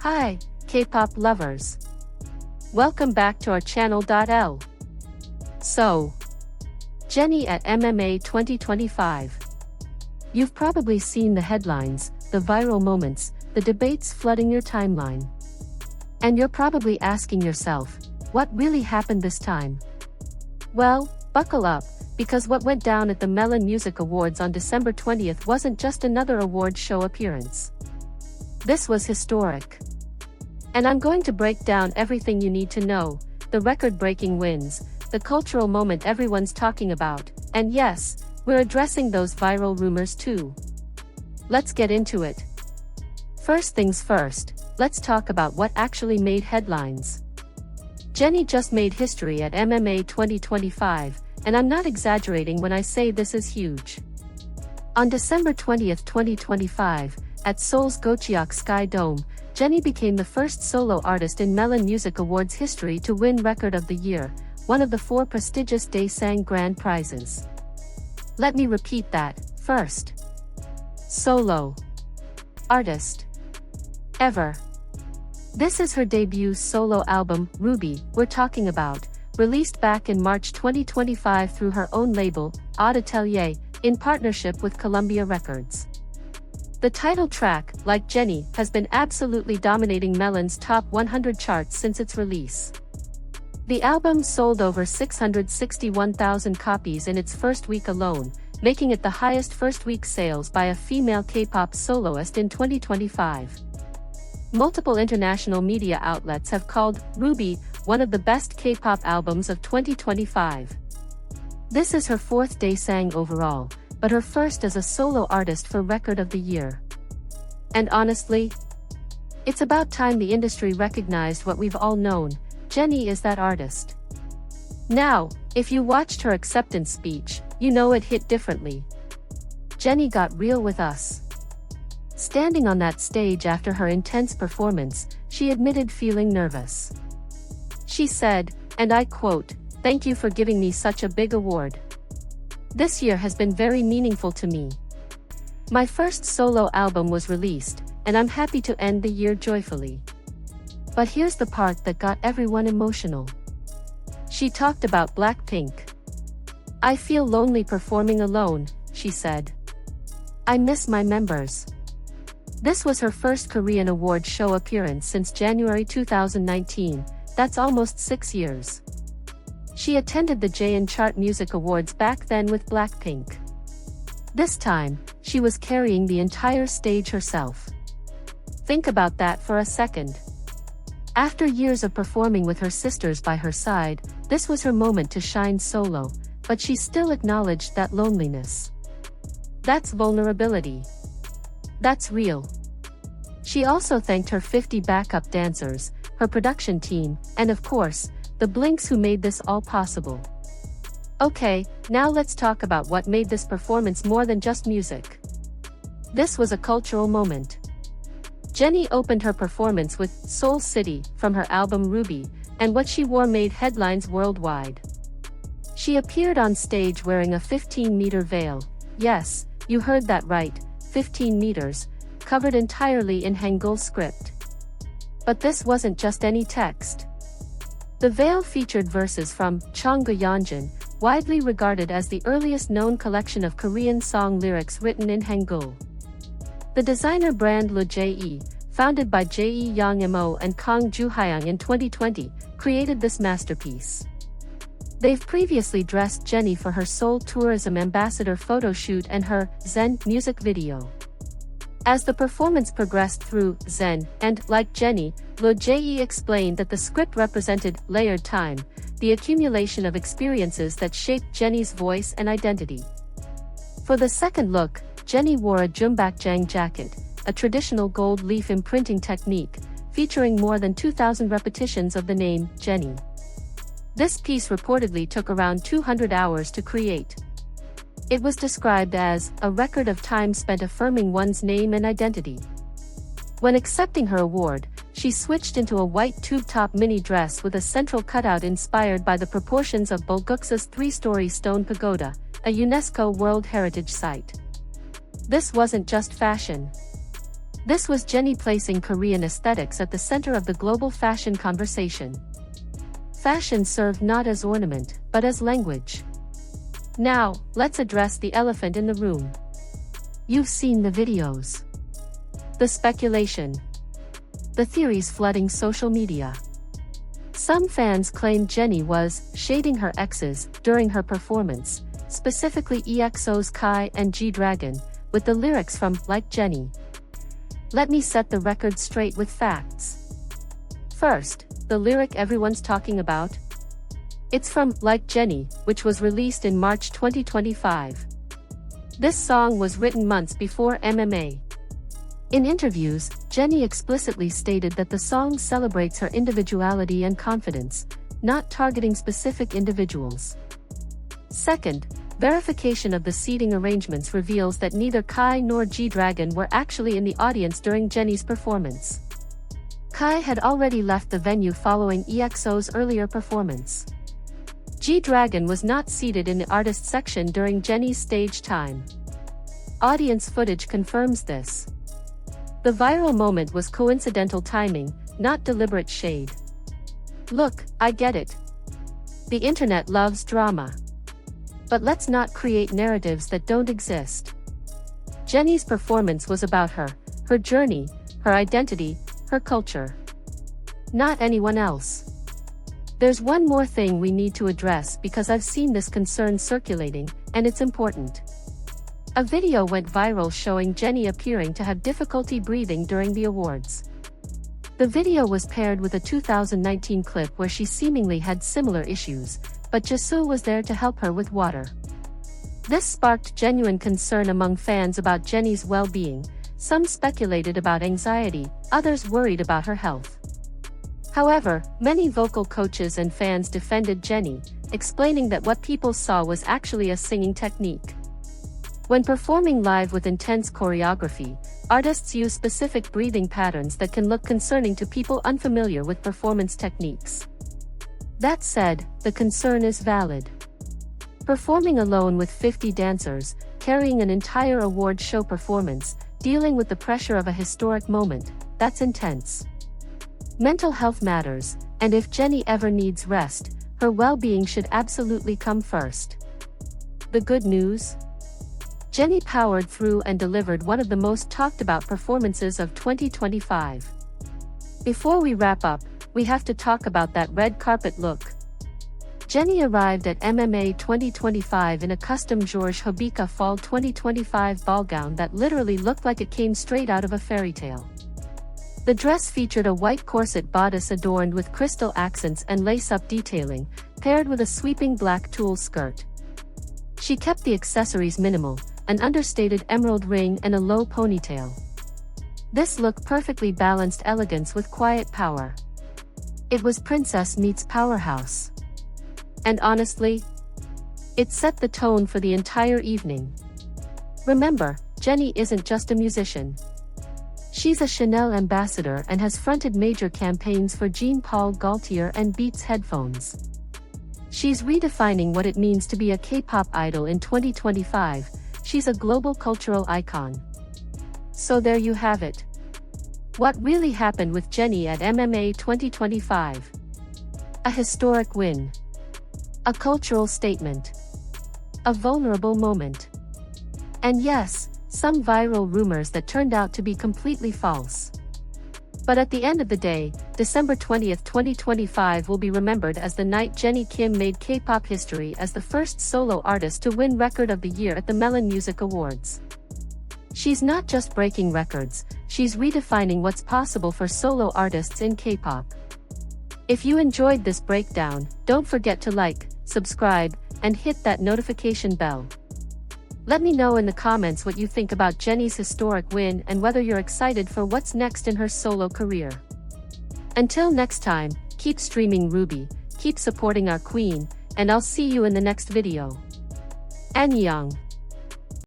Hi, K-pop lovers. Welcome back to our channel. So, Jennie at MMA 2025. You've probably seen the headlines, the viral moments, the debates flooding your timeline. And you're probably asking yourself, what really happened this time? Well, buckle up, because what went down at the Melon Music Awards on December 20th wasn't just another award show appearance. This was historic. And I'm going to break down everything you need to know, the record-breaking wins, the cultural moment everyone's talking about, and yes, we're addressing those viral rumors too. Let's get into it. First things first, let's talk about what actually made headlines. Jennie just made history at MMA 2025, and I'm not exaggerating when I say this is huge. On December 20th, 2025, at Seoul's Gocheok Sky Dome, Jennie became the first solo artist in Melon Music Awards history to win Record of the Year, one of the 4 prestigious Daesang Grand Prizes. Let me repeat that, first. Solo artist ever. This is her debut solo album, Ruby, we're talking about, released back in March 2025 through her own label, Odd Atelier, in partnership with Columbia Records. The title track, like Jennie, has been absolutely dominating Melon's top 100 charts since its release. The album sold over 661,000 copies in its first week alone, making it the highest first-week sales by a female K-pop soloist in 2025. Multiple international media outlets have called Ruby one of the best K-pop albums of 2025. This is her 4th Daesang overall, but her first as a solo artist for Record of the Year. And honestly, it's about time the industry recognized what we've all known: Jennie is that artist. Now, if you watched her acceptance speech, you know it hit differently. Jennie got real with us. Standing on that stage after her intense performance, she admitted feeling nervous. She said, and I quote, "Thank you for giving me such a big award. This year has been very meaningful to me. My first solo album was released, and I'm happy to end the year joyfully." But here's the part that got everyone emotional. She talked about BLACKPINK. "I feel lonely performing alone," she said. "I miss my members." This was her first Korean award show appearance since January 2019, that's almost 6 years. She attended the AGAIN Chart Music Awards back then with BLACKPINK. This time, she was carrying the entire stage herself. Think about that for a second. After years of performing with her sisters by her side, this was her moment to shine solo, but she still acknowledged that loneliness. That's vulnerability. That's real. She also thanked her 50 backup dancers, her production team, and of course, the Blinks who made this all possible. Okay, now let's talk about what made this performance more than just music. This was a cultural moment. Jennie opened her performance with Soul City from her album Ruby, and what she wore made headlines worldwide. She appeared on stage wearing a 15-meter veil. Yes, you heard that right, 15 meters, covered entirely in Hangul script. But this wasn't just any text. The veil featured verses from Chongga Yeonjun, widely regarded as the earliest known collection of Korean song lyrics written in Hangul. The designer brand Le J.E., founded by Jae Young Mo and Kang Joo-hyung in 2020, created this masterpiece. They've previously dressed Jennie for her Seoul Tourism Ambassador photo shoot and her Zen music video. As the performance progressed through Zen, and, like Jennie, Le J.E. explained that the script represented layered time, the accumulation of experiences that shaped Jennie's voice and identity. For the second look, Jennie wore a jumbakjang jacket, a traditional gold leaf imprinting technique, featuring more than 2,000 repetitions of the name Jennie. This piece reportedly took around 200 hours to create. It was described as a record of time spent affirming one's name and identity. When accepting her award, she switched into a white tube-top mini dress with a central cutout inspired by the proportions of Bulguksa's 3-story stone pagoda, a UNESCO World Heritage Site. This wasn't just fashion. This was Jennie placing Korean aesthetics at the center of the global fashion conversation. Fashion served not as ornament, but as language. Now, let's address the elephant in the room. You've seen the videos. The speculation. The theories flooding social media. Some fans claimed Jennie was shading her exes during her performance, specifically EXO's Kai and G-Dragon, with the lyrics from Like Jennie. Let me set the record straight with facts. First, the lyric everyone's talking about. It's from Like Jennie, which was released in March 2025. This song was written months before MMA. In interviews, Jennie explicitly stated that the song celebrates her individuality and confidence, not targeting specific individuals. Second, verification of the seating arrangements reveals that neither Kai nor G-Dragon were actually in the audience during Jennie's performance. Kai had already left the venue following EXO's earlier performance. G-Dragon was not seated in the artist section during Jennie's stage time. Audience footage confirms this. The viral moment was coincidental timing, not deliberate shade. Look, I get it. The internet loves drama. But let's not create narratives that don't exist. Jennie's performance was about her journey, her identity, her culture. Not anyone else. There's one more thing we need to address because I've seen this concern circulating, and it's important. A video went viral showing Jennie appearing to have difficulty breathing during the awards. The video was paired with a 2019 clip where she seemingly had similar issues, but Jisoo was there to help her with water. This sparked genuine concern among fans about Jennie's well-being. Some speculated about anxiety, others worried about her health. However, many vocal coaches and fans defended Jennie, explaining that what people saw was actually a singing technique. When performing live with intense choreography, artists use specific breathing patterns that can look concerning to people unfamiliar with performance techniques. That said, the concern is valid. Performing alone with 50 dancers, carrying an entire award show performance, dealing with the pressure of a historic moment, that's intense. Mental health matters, and if Jennie ever needs rest, her well-being should absolutely come first. The good news? Jennie powered through and delivered one of the most talked about performances of 2025. Before we wrap up, we have to talk about that red carpet look. Jennie arrived at MMA 2025 in a custom Georges Hobika Fall 2025 ball gown that literally looked like it came straight out of a fairy tale. The dress featured a white corset bodice adorned with crystal accents and lace-up detailing, paired with a sweeping black tulle skirt. She kept the accessories minimal, an understated emerald ring and a low ponytail. This look perfectly balanced elegance with quiet power. It was princess meets powerhouse. And honestly, it set the tone for the entire evening. Remember, Jennie isn't just a musician. She's a Chanel ambassador and has fronted major campaigns for Jean-Paul Gaultier and Beats headphones. She's redefining what it means to be a K-pop idol in 2025. She's a global cultural icon. So there you have it. What really happened with Jennie at MMA 2025? A historic win. A cultural statement. A vulnerable moment. And yes, some viral rumors that turned out to be completely false. But at the end of the day, December 20th, 2025 will be remembered as the night Jennie Kim made K-pop history as the first solo artist to win Record of the Year at the Melon Music Awards. She's not just breaking records, she's redefining what's possible for solo artists in K-pop. If you enjoyed this breakdown, don't forget to like, subscribe, and hit that notification bell. Let me know in the comments what you think about Jennie's historic win and whether you're excited for what's next in her solo career. Until next time, keep streaming Ruby, keep supporting our queen, and I'll see you in the next video. Annyeong.